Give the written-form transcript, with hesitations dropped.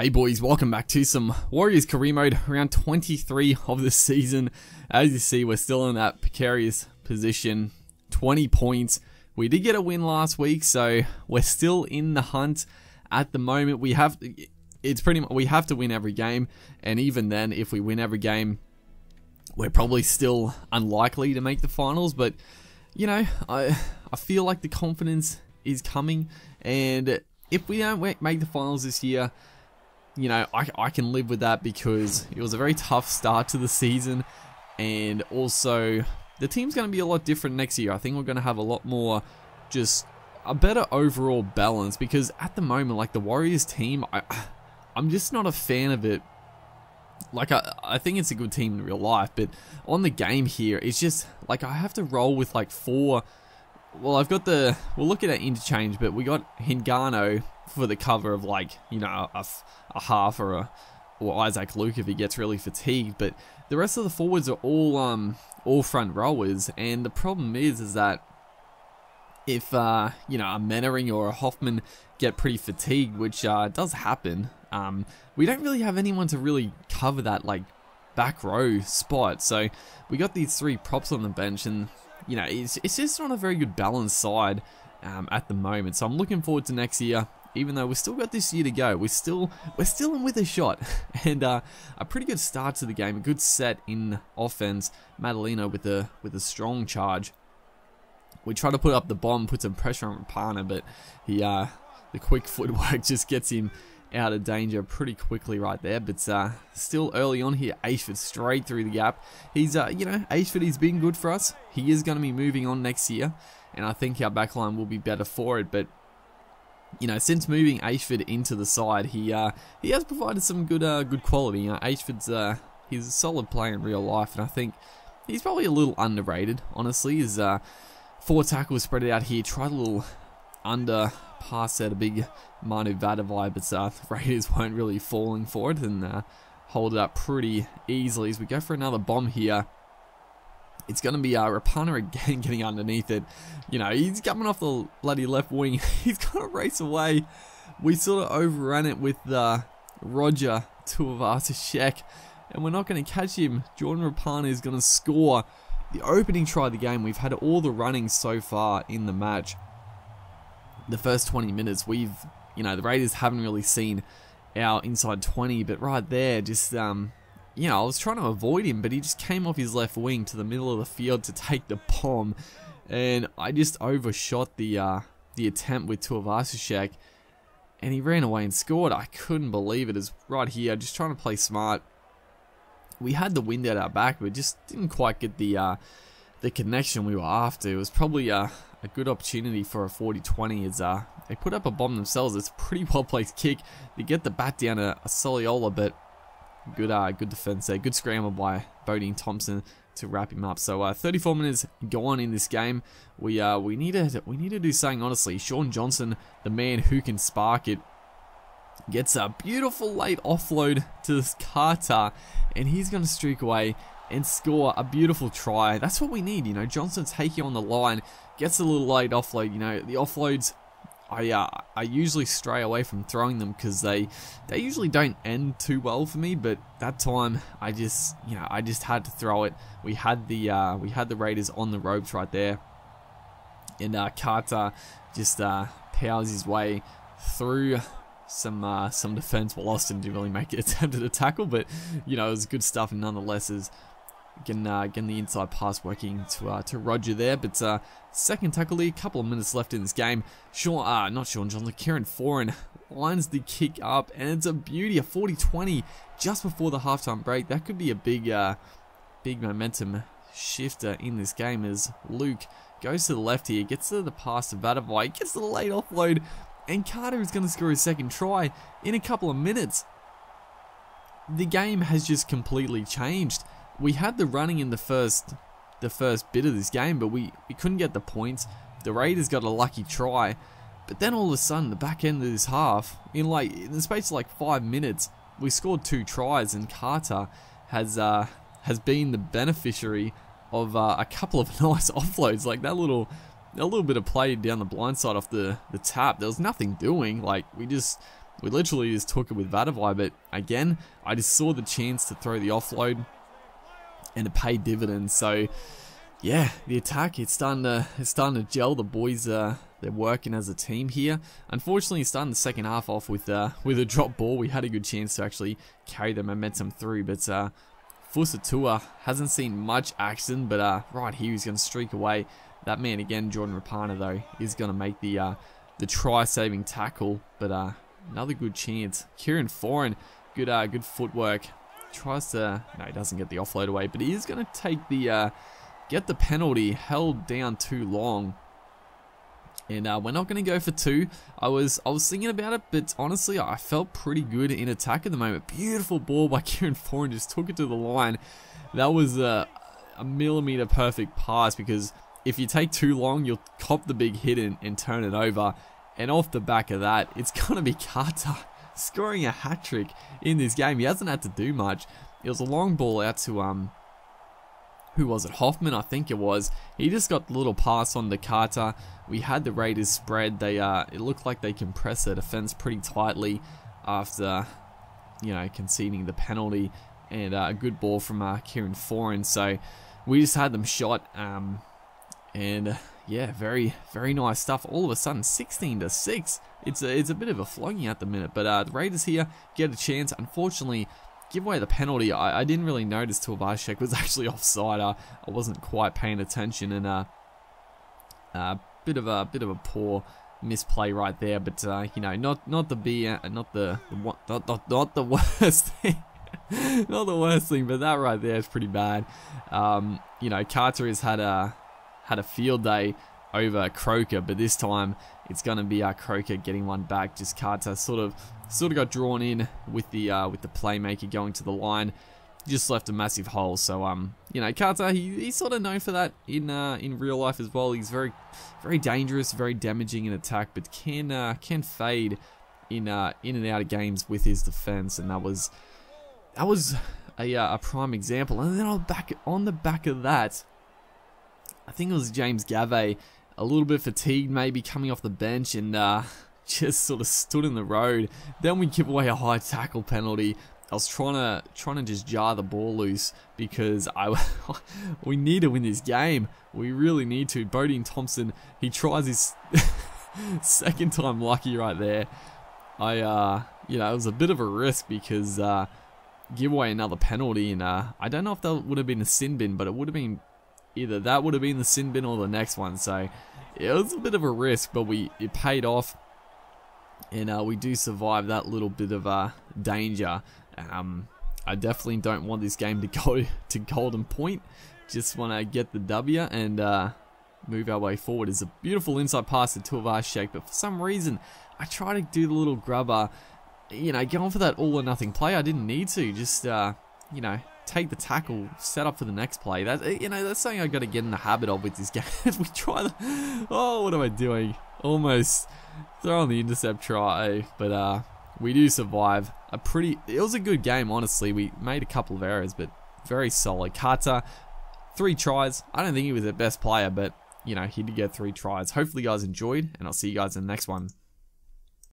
Hey boys, welcome back to some Warriors career mode, round 23 of the season. As you see, we're still in that precarious position, 20 points. We did get a win last week, so we're still in the hunt at the moment. We have to win every game, and even then, if we win every game, we're probably still unlikely to make the finals. But you know, I feel like the confidence is coming, and if we don't make the finals this year, you know, I can live with that because it was a very tough start to the season, and also the team's going to be a lot different next year. I think we're going to have a lot more, just a better overall balance, because at the moment, like the Warriors team, I'm just not a fan of it. Like I think it's a good team in real life, but on the game here, it's just like I have to roll with like four. Well, we'll look at our interchange, but we got Hingano for the cover of, like, you know, a half or Isaac Luke if he gets really fatigued. But the rest of the forwards are all front rowers, and the problem is that if you know, a Mannering or a Hoffman get pretty fatigued, which does happen, we don't really have anyone to really cover that like back row spot. So we got these three props on the bench, and you know, it's just not a very good balanced side at the moment. So I'm looking forward to next year, even though we've still got this year to go. We're still in with a shot, and a pretty good start to the game, a good set in offense. Madalino with a strong charge. We try to put up the bomb, put some pressure on Rapana, but the quick footwork just gets him out of danger pretty quickly right there. But still early on here, Ashford straight through the gap. He's you know, Ashford, he's been good for us. He is going to be moving on next year, and I think our backline will be better for it. But you know, since moving Ashford into the side, he has provided some good quality. You know, Ashford's he's a solid player in real life, and I think he's probably a little underrated, honestly. His 4 tackles spread out here, tried a little under pass at a big Manu Vadavai, but the Raiders weren't really falling for it and hold it up pretty easily as we go for another bomb here. It's going to be Rapana again getting underneath it. You know, he's coming off the bloody left wing. He's going to race away. We sort of overran it with Roger Tuivasa-Sheck, and we're not going to catch him. Jordan Rapana is going to score the opening try of the game. We've had all the running so far in the match. The first 20 minutes, you know, the Raiders haven't really seen our inside 20, but right there, just, you know, I was trying to avoid him, but he just came off his left wing to the middle of the field to take the bomb, and I just overshot the attempt with Tuivasa-Sheck, and he ran away and scored. I couldn't believe it. It's right here, just trying to play smart. We had the wind at our back, but just didn't quite get the connection we were after. It was probably a good opportunity for a 40-20 as they put up a bomb themselves. It's a pretty well placed kick. They get the bat down a Soliola, but good defense there. Good scramble by Bodine Thompson to wrap him up. So 34 minutes gone in this game. We need to do something, honestly. Sean Johnson, the man who can spark it, gets a beautiful late offload to Carter, and he's going to streak away and score a beautiful try. That's what we need, you know. Johnson taking on the line, gets a little late offload. You know, the offloads, I usually stray away from throwing them because they usually don't end too well for me. But that time, I just had to throw it. We had the Raiders on the ropes right there, and Carter just powers his way through some defense. Well, Austin didn't really make an attempt at a tackle, but you know, it was good stuff nonetheless. As getting the inside pass working to Roger there. But second tackle here, a couple of minutes left in this game. Not Sean Johnson, Kieran Foran lines the kick up, and it's a beauty, a 40-20 just before the halftime break. That could be a big momentum shifter in this game as Luke goes to the left here, gets to the pass to Vadavai, gets to the late offload, and Carter is going to score his second try in a couple of minutes. The game has just completely changed. We had the running in the first bit of this game, but we couldn't get the points. The Raiders got a lucky try, but then all of a sudden, the back end of this half, in the space of like 5 minutes, we scored 2 tries, and Carter has been the beneficiary of a couple of nice offloads, like that little a little bit of play down the blind side off the tap. There was nothing doing. Like, we just We literally just took it with Vadavai, but again, I just saw the chance to throw the offload and to pay dividends. So yeah, the attack, it's starting to gel. The boys, they're working as a team here. Unfortunately, starting the second half off with a drop ball. We had a good chance to actually carry the momentum through, but Fusatua hasn't seen much action, but right here he's going to streak away. That man again, Jordan Rapana, though, is going to make the try-saving tackle, but another good chance. Kieran Foran, good footwork. Tries to, no, he doesn't get the offload away, but he is going to take get the penalty, held down too long. And we're not going to go for 2. I was thinking about it, but honestly, I felt pretty good in attack at the moment. Beautiful ball by Kieran Foran, just took it to the line. That was a millimeter perfect pass, because if you take too long, you'll cop the big hit and turn it over. And off the back of that, it's going to be Carter scoring a hat-trick in this game. He hasn't had to do much. It was a long ball out to who was it? Hoffman, I think it was. He just got the little pass on to Carter. We had the Raiders spread. They it looked like they compressed their defense pretty tightly after, you know, conceding the penalty, and a good ball from Kieran Foran. So we just had them shot, and yeah, very, very nice stuff. All of a sudden, 16-6. It's a bit of a flogging at the minute, but the Raiders here get a chance. Unfortunately, give away the penalty. I didn't really notice Tuivasa-Sheck was actually offside. I wasn't quite paying attention, and a bit of a poor misplay right there. But you know, not the worst thing. Not the worst thing, but that right there is pretty bad. You know, Carter has had a field day over Croker, but this time it's going to be Croker getting one back. Just Carter sort of got drawn in with the playmaker going to the line, just left a massive hole. So you know, Carter, he's sort of known for that in real life as well. He's very, very dangerous, very damaging in attack, but can fade in and out of games with his defense, and that was a prime example. And then on the back of that, I think it was James Gavay, a little bit fatigued, maybe coming off the bench, and just sort of stood in the road. Then we give away a high tackle penalty. I was trying to just jar the ball loose, because we need to win this game. We really need to. Bodine Thompson, he tries his second time lucky right there. You know, it was a bit of a risk, because give away another penalty, and I don't know if that would have been a sin bin, but it would have been either that would have been the sin bin or the next one. So it was a bit of a risk, but it paid off, and we do survive that little bit of danger. I definitely don't want this game to go to Golden Point. Just want to get the W and move our way forward. It's a beautiful inside pass to Tuivasa-Sheck, but for some reason I try to do the little grubber, you know, going for that all or nothing play. I didn't need to. Just you know, take the tackle, set up for the next play. That, you know, that's something I got to get in the habit of with this game. We try the, oh, what am I doing? Almost throwing the intercept try, but we do survive. It was a good game, honestly. We made a couple of errors, but very solid. Carter, 3 tries. I don't think he was the best player, but you know, he did get 3 tries. Hopefully you guys enjoyed, and I'll see you guys in the next one.